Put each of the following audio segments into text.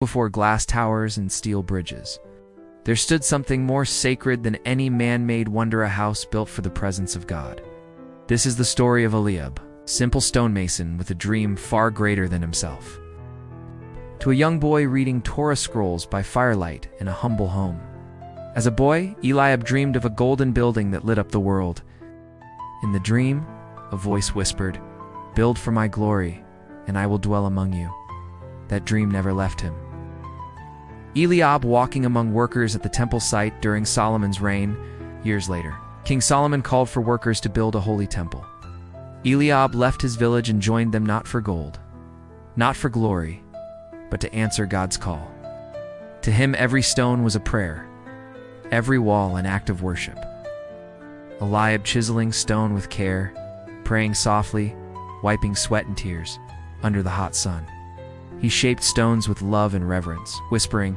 before glass towers and steel bridges. There stood something more sacred than any man-made wonder, a house built for the presence of God. This is the story of Eliab, simple stonemason with a dream far greater than himself. To a young boy reading Torah scrolls by firelight in a humble home. As a boy, Eliab dreamed of a golden building that lit up the world. In the dream, a voice whispered, "Build for my glory, and I will dwell among you." That dream never left him. Eliab walking among workers at the temple site during Solomon's reign. Years later, King Solomon called for workers to build a holy temple. Eliab left his village and joined them, not for gold, not for glory, but to answer God's call. To him, every stone was a prayer, every wall an act of worship. Eliab chiseling stone with care, praying softly, wiping sweat and tears under the hot sun. He shaped stones with love and reverence, whispering,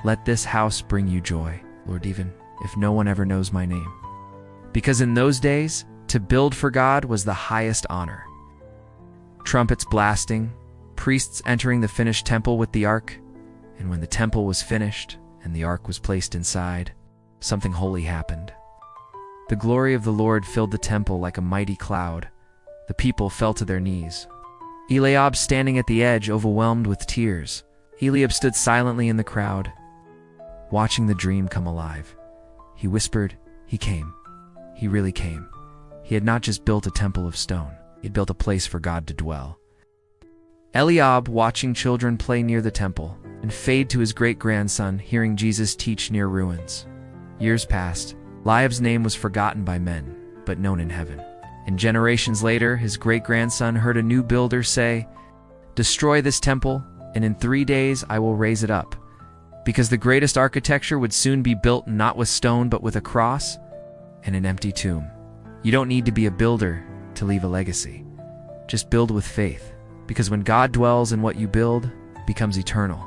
"Let this house bring you joy, Lord, even if no one ever knows my name." Because in those days, to build for God was the highest honor. Trumpets blasting, priests entering the finished temple with the ark, and when the temple was finished and the ark was placed inside, something holy happened. The glory of the Lord filled the temple like a mighty cloud. The people fell to their knees. Eliab standing at the edge, overwhelmed with tears. Eliab stood silently in the crowd, watching the dream come alive. He whispered, "He came. He really came." He had not just built a temple of stone, he had built a place for God to dwell. Eliab watching children play near the temple, and fade to his great-grandson hearing Jesus teach near ruins. Years passed. Eliab's name was forgotten by men, but known in heaven. And generations later, his great-grandson heard a new builder say, "Destroy this temple, and in 3 days I will raise it up." Because the greatest architecture would soon be built not with stone but with a cross and an empty tomb. You don't need to be a builder to leave a legacy. Just build with faith, because when God dwells in what you build, it becomes eternal.